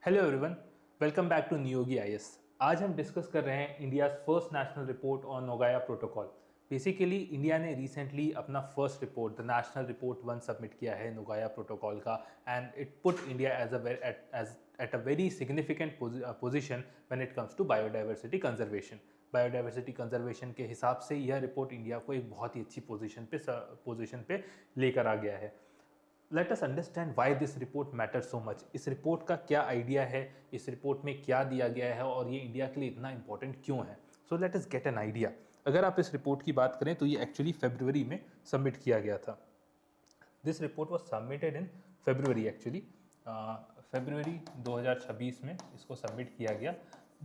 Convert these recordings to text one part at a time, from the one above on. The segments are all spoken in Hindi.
Hello everyone, welcome back to Neogi IAS. आज हम डिस्कस कर रहे हैं India first national report on Nagoya protocol. Basically India ने रिसेंटली अपना first report the national report 1 submit किया है नोगाया प्रोटोकॉल का, and it put India as at a very significant position when it comes to biodiversity conservation. Biodiversity conservation के हिसाब से यह रिपोर्ट इंडिया को एक बहुत ही अच्छी पोजीशन पे लेकर आ गया है। Let us understand why this report matter so much. इस रिपोर्ट का क्या आइडिया है, इस रिपोर्ट में क्या दिया गया है और ये इंडिया के लिए इतना इंपॉर्टेंट क्यों है। So let us get an idea. अगर आप इस रिपोर्ट की बात करें तो ये एक्चुअली फरवरी में सबमिट किया गया था। This report was submitted in February actually, फरवरी 2026 में इसको सबमिट किया गया।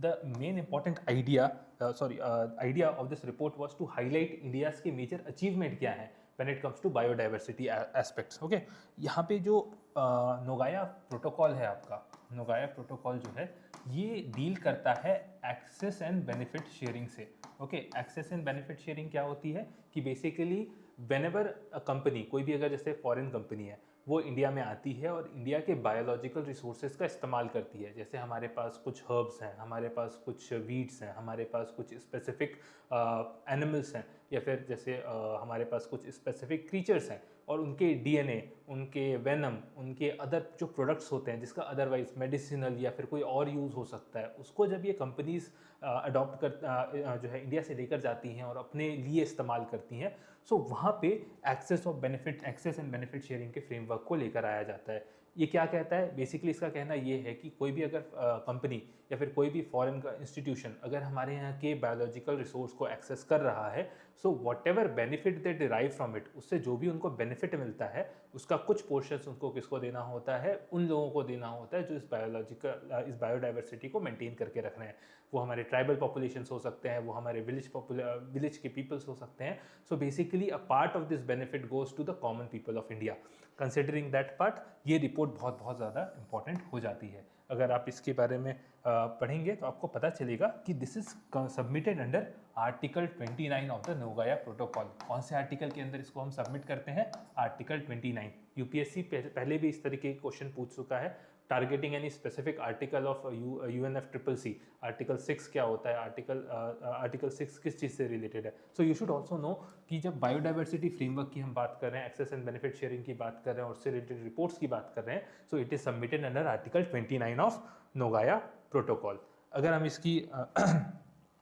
The main important idea of this report was to highlight India's के मेजर अचीवमेंट क्या है when it comes to biodiversity aspects. Okay, यहाँ पे जो नोगाया प्रोटोकॉल है, आपका नोगाया प्रोटोकॉल जो है ये डील करता है एक्सेस एंड बेनिफिट शेयरिंग से। Okay, access and benefit sharing क्या होती है कि बेसिकली वेनेवर अ कंपनी, कोई भी अगर जैसे फॉरेन कंपनी है वो इंडिया में आती है और इंडिया के बायोलॉजिकल रिसोर्सेज का इस्तेमाल करती है, जैसे हमारे पास कुछ हर्ब्स हैं, हमारे पास कुछ वीड्स हैं, हमारे पास कुछ स्पेसिफिक एनिमल्स हैं, या फिर जैसे हमारे पास कुछ स्पेसिफिक क्रीचर्स हैं और उनके डीएनए, उनके वेनम, उनके अदर जो प्रोडक्ट्स होते हैं जिसका अदरवाइज मेडिसिनल या फिर कोई और यूज़ हो सकता है, उसको जब ये कंपनीज अडॉप्ट कर जो है इंडिया से लेकर जाती हैं और अपने लिए इस्तेमाल करती हैं, सो वहाँ पे एक्सेस एंड बेनिफिट शेयरिंग के फ्रेमवर्क को लेकर आया जाता है। ये क्या कहता है, बेसिकली इसका कहना ये है कि कोई भी अगर कंपनी या फिर कोई भी फॉरेन का इंस्टीट्यूशन अगर हमारे यहाँ के बायोलॉजिकल रिसोर्स को एक्सेस कर रहा है, so what ever benefit they derive from it, उससे जो भी उनको बेनिफिट मिलता है उसका कुछ पोर्शन उनको किसको देना होता है, उन लोगों को देना होता है जो इस बायोडाइवर्सिटी को मेंटेन करके रख रहे हैं। वो हमारे ट्राइबल पॉपुलेशन हो सकते हैं, वो हमारे विलेज के पीपल्स हो सकते हैं। So basically a part of this benefit goes to the common people of India. Considering that part, ये रिपोर्ट बहुत बहुत ज़्यादा इंपॉर्टेंट हो जाती है। अगर आप इसके बारे में पढ़ेंगे तो आपको पता चलेगा कि this is submitted under article 29 of the Nagoya protocol. कौन से आर्टिकल के अंदर इसको हम सबमिट करते हैं? आर्टिकल 29। यूपीएससी पहले भी इस तरीके के क्वेश्चन पूछ चुका है। Targeting any specific article of UNFCCC, article 6 क्या होता है, आर्टिकल 6 किस चीज़ से रिलेटेड है। So you should also know कि जब बायोडाइवर्सिटी फ्रेमवर्क की हम बात कर रहे हैं, एक्सेस एंड बेनिफिट शेयरिंग की बात कर रहे हैं और उससे रिलेटेड रिपोर्ट्स की बात कर रहे हैं, so it is submitted under article 29 of Nagoya protocol. अगर हम इसकी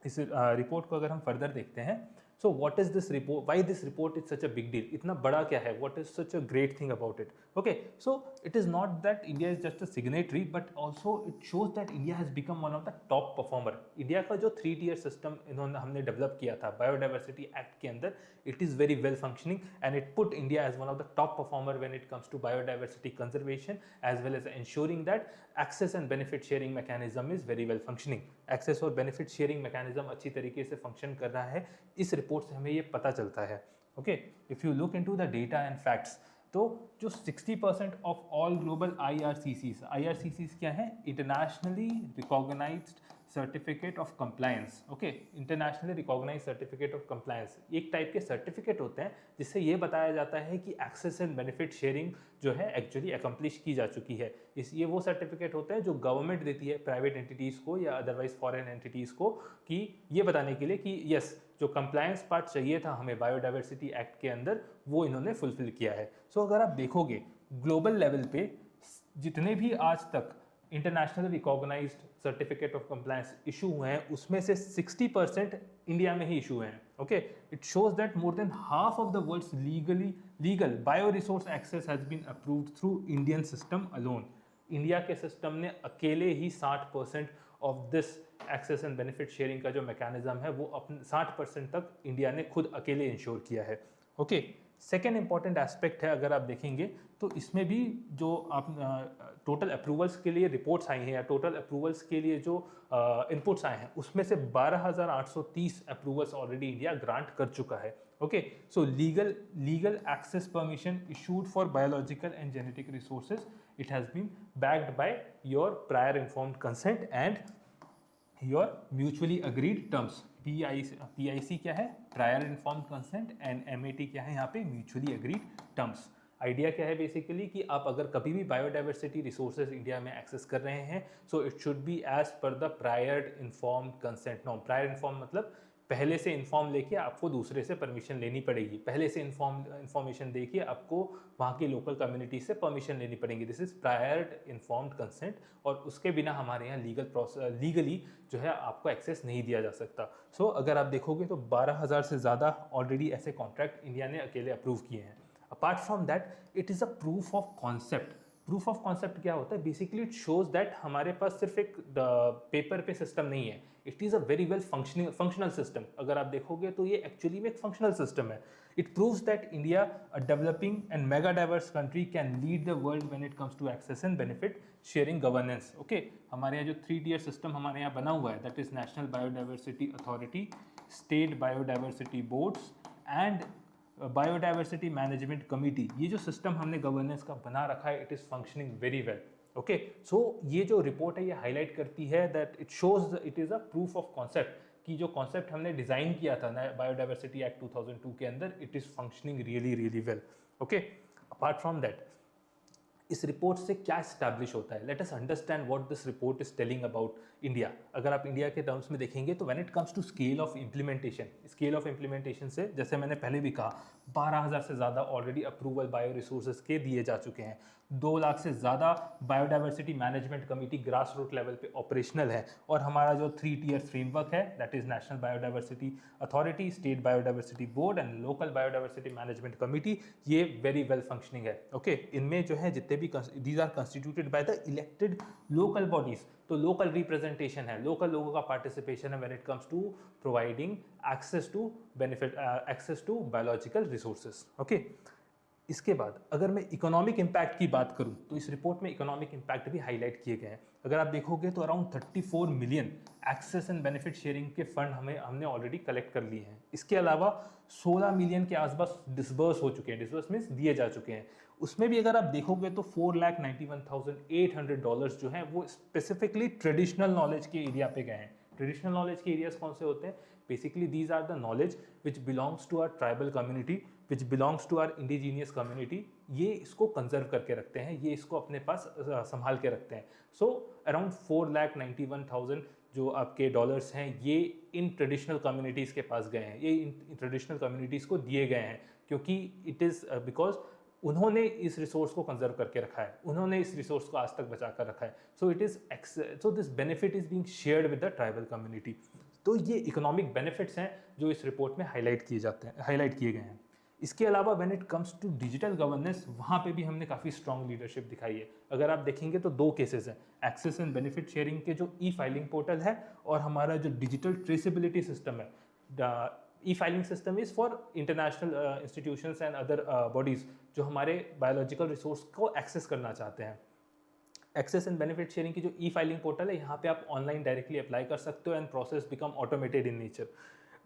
इस रिपोर्ट को अगर हम फर्दर देखते हैं, so what is this report, why this report is such a big deal, इतना बड़ा क्या है, what is such a great thing about it. Okay, so it is not that India is just a signatory, but also it shows that India has become one of the top performer. India का जो 3 tier सिस्टम हमने डेवलप किया था बायोडाइवर्सिटी एक्ट के अंदर, it is very well functioning and it put India as one of the top performer when it comes to biodiversity conservation as well as ensuring that access and benefit sharing mechanism is very well functioning। Access और बेनिफिट शेयरिंग मैकेनिज्म अच्छी तरीके से फंक्शन कर रहा है, इस रिपोर्ट से हमें ये पता चलता है। Okay, if you look into the data and facts, तो जो 60% ऑफ ऑल ग्लोबल IRCCs क्या है, internationally recognised certificate of compliance. Okay, internationally recognise certificate of compliance एक टाइप के सर्टिफिकेट होते हैं जिससे ये बताया जाता है कि एक्सेस एंड बेनिफिट शेयरिंग जो है एक्चुअली अकम्प्लिश की जा चुकी है। ये वो सर्टिफिकेट होते हैं जो गवर्नमेंट देती है प्राइवेट एंटिटीज़ को या अदरवाइज फॉरेन एंटिटीज़ को, कि ये बताने के लिए कि यस, जो कंप्लायंस पार्ट चाहिए था हमें बायोडाइवर्सिटी एक्ट के अंदर, वो इन्होंने फुलफिल किया है। सो अगर आप देखोगे ग्लोबल लेवल पे जितने भी आज तक international recognised certificate of compliance issue हुए हैं, उसमें से 60% इंडिया में ही इशू हुए हैं। Okay, it shows that more than half of the world's legal bio resource access has been approved through Indian system alone. India के सिस्टम ने अकेले ही 60% of this access and benefit sharing का जो मैकेनिज्म है वो अपने 60% तक इंडिया ने खुद अकेले इंश्योर किया है। ओके, सेकेंड इंपॉर्टेंट एस्पेक्ट है, अगर आप देखेंगे तो इसमें भी जो आप टोटल अप्रूवल्स के लिए रिपोर्ट्स आई हैं या टोटल अप्रूवल्स के लिए जो इनपुट्स आए हैं, उसमें से 12,830 अप्रूवल्स ऑलरेडी इंडिया ग्रांट कर चुका है। Okay, so legal access permission issued for biological and genetic resources, it has been backed by your prior informed consent and your mutually agreed terms. PIC क्या है, prior informed consent, and MAT क्या है यहाँ पे, म्यूचुअली अग्रीड टर्म्स। आइडिया क्या है बेसिकली कि आप अगर कभी भी बायोडाइवर्सिटी रिसोर्सेज इंडिया में एक्सेस कर रहे हैं, so it should be as per the prior informed consent norm. Prior inform मतलब पहले से इन्फॉर्म लेके आपको दूसरे से परमिशन लेनी पड़ेगी, पहले से इन्फॉर्मेशन देके आपको वहाँ की लोकल कम्युनिटी से परमिशन लेनी पड़ेगी। This is prior informed consent, और उसके बिना हमारे यहाँ लीगली जो है आपको एक्सेस नहीं दिया जा सकता। सो अगर आप देखोगे तो 12,000 से ज़्यादा ऑलरेडी ऐसे कॉन्ट्रैक्ट इंडिया ने अकेले अप्रूव किए हैं। Apart from that it is a proof of concept. Proof of concept क्या होता है? बेसिकली इट शोज दैट हमारे पास सिर्फ एक पेपर पे सिस्टम नहीं है, it is a very well functional system. अगर आप देखोगे तो ये एक्चुअली में एक फंक्शनल सिस्टम है। It proves that India, a developing and mega diverse country, can lead the world when it comes to access and benefit sharing governance. Okay, हमारे यहाँ जो 3 टियर सिस्टम हमारे यहाँ बना हुआ है, that is national biodiversity authority, state biodiversity boards and biodiversity management committee. ये जो सिस्टम हमने गवर्नेंस का बना रखा है, it is functioning very well. Okay, so ये जो रिपोर्ट है ये हाईलाइट करती है that it shows it is a proof of concept कि जो कॉन्सेप्ट हमने डिज़ाइन किया था ना बायोडाइवर्सिटी एक्ट 2002 के अंदर, it is functioning really really well. Okay, apart from that इस रिपोर्ट से क्या स्टैब्लिश होता है? Let us understand what this report is telling about India. अगर आप इंडिया के टर्म्स में देखेंगे तो when it comes to scale of implementation से, जैसे मैंने पहले भी कहा, 12,000 से ज़्यादा ऑलरेडी अप्रूवल बायो रिसोर्सेज के दिए जा चुके हैं। 2 लाख से ज़्यादा biodiversity management committee grass root level पे ऑपरेशनल है, और हमारा जो 3 टियर फ्रेमवर्क है, that is national biodiversity authority, state biodiversity board and local biodiversity management committee, ये वेरी वेल फंक्शनिंग है। ओके, इनमें जो है जितने भी these are constituted by the elected local bodies, तो लोकल रिप्रेजेंटेशन है, लोकल लोगों का पार्टिसिपेशन है when it comes to providing access to biological resources. Okay, इसके बाद अगर मैं इकोनॉमिक इम्पैक्ट की बात करूं तो इस रिपोर्ट में इकोनॉमिक इम्पैक्ट भी हाईलाइट किए गए हैं। अगर आप देखोगे तो around 34 million access and benefit sharing के फंड हमने ऑलरेडी कलेक्ट कर लिए हैं। इसके अलावा 16 मिलियन के आसपास डिसबर्स हो चुके हैं, डिसबर्स मीन्स दिए जा चुके हैं। उसमें भी अगर आप देखोगे तो $4,91,800 जो है वो स्पेसिफिकली ट्रेडिशनल नॉलेज के एरिया पे गए हैं। ट्रेडिशनल नॉलेज के एरियाज कौन से होते हैं? Basically these are the knowledge which belongs to our tribal community, which belongs to our indigenous community. ये इसको कंजर्व करके रखते हैं, ये इसको अपने पास संभाल के रखते हैं। सो अराउंड 4,91,000 जो आपके डॉलर्स हैं, ये इन ट्रेडिशनल कम्युनिटीज़ के पास गए हैं, ये इन ट्रेडिशनल कम्युनिटीज़ को दिए गए हैं, क्योंकि इट इज़ बिकॉज उन्होंने इस रिसोर्स को कंजर्व करके रखा है, उन्होंने इस रिसोर्स को आज तक बचा कर रखा है। So this benefit is being shared with the tribal community. तो ये इकोनॉमिक बेनिफिट्स हैं जो इस रिपोर्ट में हाईलाइट किए गए हैं। इसके अलावा when it comes to digital governance, वहाँ पे भी हमने काफ़ी स्ट्रॉन्ग लीडरशिप दिखाई है। अगर आप देखेंगे तो 2 केसेस हैं, एक्सेस एंड बेनिफिट शेयरिंग के जो ई फाइलिंग पोर्टल है, और हमारा जो डिजिटल ट्रेसेबिलिटी सिस्टम है। ई filing system is for international institutions and other bodies जो हमारे बायोलॉजिकल रिसोर्स को एक्सेस करना चाहते हैं। एक्सेस एंड बेनिफिट शेयरिंग की जो ई फाइलिंग पोर्टल है, यहाँ पे आप ऑनलाइन डायरेक्टली अप्लाई कर सकते हो and process become automated in nature.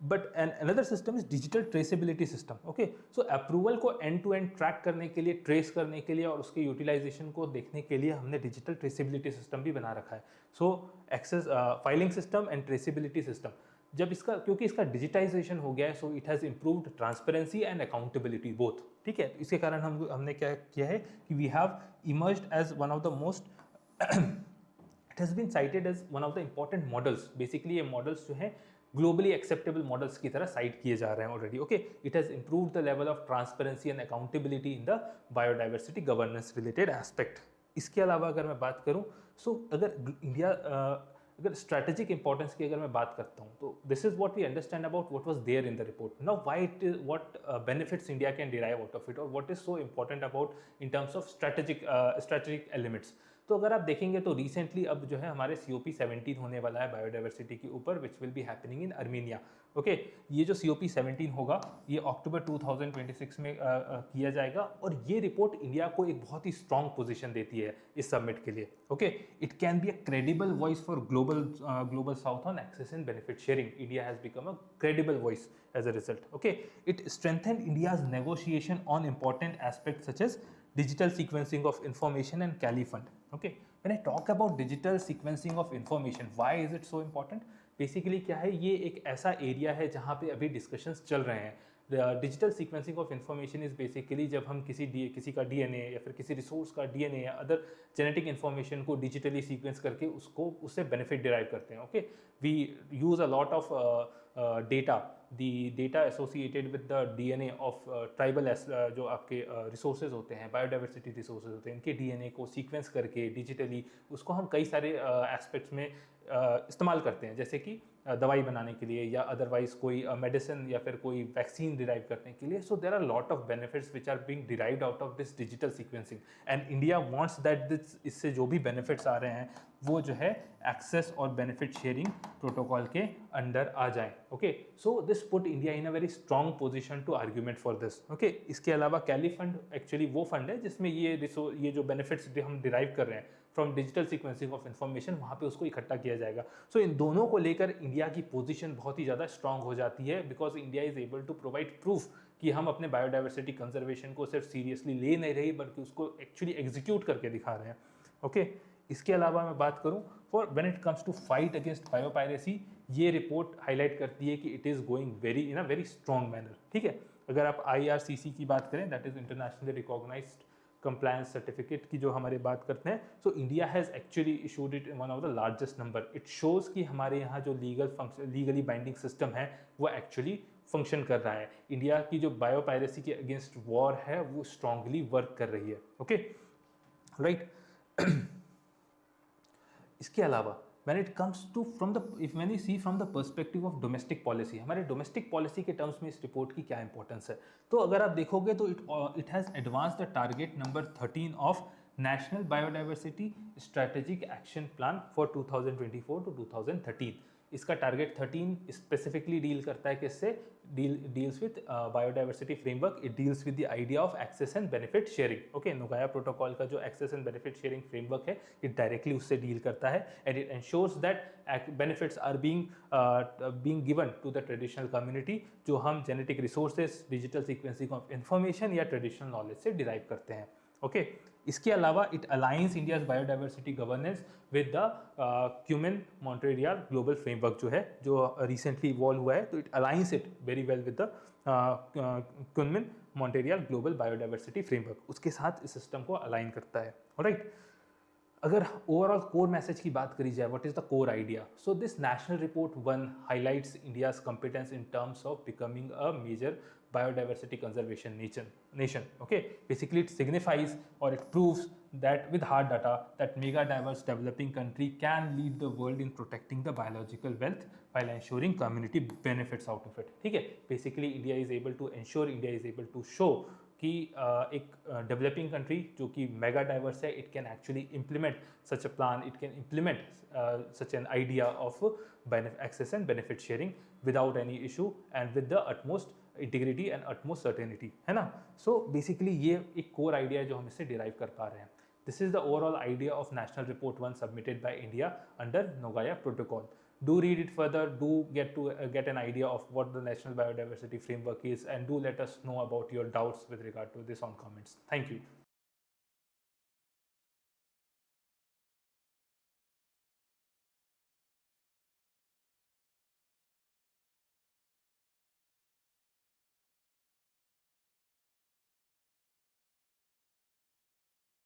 But another system is digital traceability system. Okay, so approval को एंड टू एंड ट्रैक करने के लिए, ट्रेस करने के लिए और उसके यूटिलाइजेशन को देखने के लिए हमने डिजिटल ट्रेसेबिलिटी सिस्टम भी बना रखा है। So access filing system and traceability system, जब इसका, क्योंकि इसका डिजिटाइजेशन हो गया है, so it has improved transparency and accountability both. ठीक है, इसके कारण हमने क्या किया है कि we have emerged as one of the most it has been cited as one of the important models. Basically ये मॉडल्स जो हैं ग्लोबली एक्सेप्टेबल मॉडल्स की तरह साइट किए जा रहे हैं already. Okay, it has improved the level of transparency and accountability in the biodiversity governance related aspect. इसके अलावा अगर मैं बात करूँ, सो अगर स्ट्रैटेजिक इंपॉर्टेंस की अगर मैं बात करता हूँ, तो this is what we understand about what was there in the report. Now why it is, what benefits India can derive out of it, और what is so important about in terms of strategic elements. तो अगर आप देखेंगे तो रिसेंटली अब जो है हमारे COP17 होने वाला है बायोडाइवर्सिटी के ऊपर, which will be happening in Armenia. Okay, ये जो COP17 होगा ये अक्टूबर 2026 में किया जाएगा, और ये रिपोर्ट इंडिया को एक बहुत ही स्ट्रॉन्ग पोजीशन देती है इस समिट के लिए। Okay, it can be a credible voice for global south on access and benefit sharing. India has become a credible voice as a result. Okay, it strengthened India's negotiation on important aspects such as digital sequencing of information and Cali Fund. Okay, when I talk about digital sequencing of information, why is it so important? Basically क्या है, ये एक ऐसा एरिया है जहाँ पे अभी डिस्कशंस चल रहे हैं digital sequencing of information is basically जब हम किसी का डीएनए या फिर किसी रिसोर्स का डीएनए या अदर जेनेटिक इन्फॉर्मेशन को डिजिटली सीक्वेंस करके उससे बेनिफिट डिराइव करते हैं. Okay, we use a lot of data, the data associated with the DNA of tribal जो आपके रिसोर्सेज होते हैं, बायोडाइवर्सिटी रिसोर्सेज होते हैं, इनके डीएनए को सीक्वेंस करके डिजिटली उसको हम कई सारे एस्पेक्ट्स में इस्तेमाल करते हैं, जैसे कि दवाई बनाने के लिए या अदरवाइज कोई मेडिसिन या फिर कोई वैक्सीन डिराइव करने के लिए. So there are lot of benefits which are being derived out of this digital sequencing, and India wants that this, इससे जो भी बेनिफिट्स आ रहे हैं वो जो है एक्सेस और बेनिफिट शेयरिंग प्रोटोकॉल के अंडर आ जाए. Okay, so this put India in a very strong position to argument for this. Okay, इसके अलावा कैली फंड एक्चुअली वो फंड है जिसमें ये जो बेनिफिट्स हम डिराइव कर रहे हैं from digital sequencing of information, वहाँ पे उसको इकट्ठा किया जाएगा. सो इन दोनों को लेकर इंडिया की पोजीशन बहुत ही ज़्यादा स्ट्रांग हो जाती है, because India is able to provide proof कि हम अपने बायोडाइवर्सिटी कंजर्वेशन को सिर्फ सीरियसली ले नहीं रहे बल्कि उसको एक्चुअली एग्जीक्यूट करके दिखा रहे हैं. ओके, इसके अलावा मैं बात करूं for when it comes to fight against biopiracy, ये रिपोर्ट हाईलाइट करती है कि it is going very in a very strong manner. ठीक है, अगर आप IRCC की बात करें, that is internationally recognised compliance certificate की जो हमारे बात करते हैं, so India has actually issued it in one of the largest number. It shows कि हमारे यहाँ जो लीगली बाइंडिंग सिस्टम है वो एक्चुअली फंक्शन कर रहा है. इंडिया की जो बायोपायरेसी के अगेंस्ट वॉर है वो स्ट्रांगली वर्क कर रही है. Okay, right. इसके अलावा when it comes to when you see from the perspective of domestic policy, हमारे domestic policy के terms में इस रिपोर्ट की क्या इंपॉर्टेंस है, तो अगर आप देखोगे तो it has advanced the target number 13 of National Biodiversity Strategic Action Plan for 2024 to 2013. इसका टारगेट 13 स्पेसिफिकली डील करता है किससे, deals with biodiversity framework. It deals with the idea of access and benefit sharing. Okay, Nagoya protocol का जो access and benefit sharing framework है, इट डायरेक्टली उससे डील करता है, and it ensures that benefits are being given to the traditional community, जो हम genetic resources, digital sequencing of information या ट्रेडिशनल नॉलेज से डिराइव करते हैं. ओके, इसके अलावा it aligns India's biodiversity governance with the Kunming Montreal global framework जो है, जो रिसेंटली इवॉल्व हुआ है, तो it aligns it very well with the Kunming Montreal global biodiversity framework. उसके साथ इस सिस्टम को अलाइन करता है. ऑलराइट, अगर ओवरऑल कोर मैसेज की बात करी जाए, what is the core idea, so this national report 1 highlights India's competence in terms of becoming a major biodiversity conservation nation. Okay, basically it signifies or it proves that with hard data that mega diverse developing country can lead the world in protecting the biological wealth while ensuring community benefits out of it. ठीक है, basically India is able to ensure, India is able to show कि एक डेवलपिंग कंट्री जो कि मेगा डाइवर्स है, it can actually implement such a plan, it can implement such an idea of access and benefit sharing without any issue and with the utmost integrity and utmost certainty, है ना. सो बेसिकली ये एक कोर आइडिया है जो हम इससे डिराइव कर पा रहे हैं. This is the overall idea of national report 1 submitted by India under Nagoya protocol. Do read it further, do get an idea of what the National Biodiversity Framework is, and do let us know about your doubts with regard to this on comments. Thank you.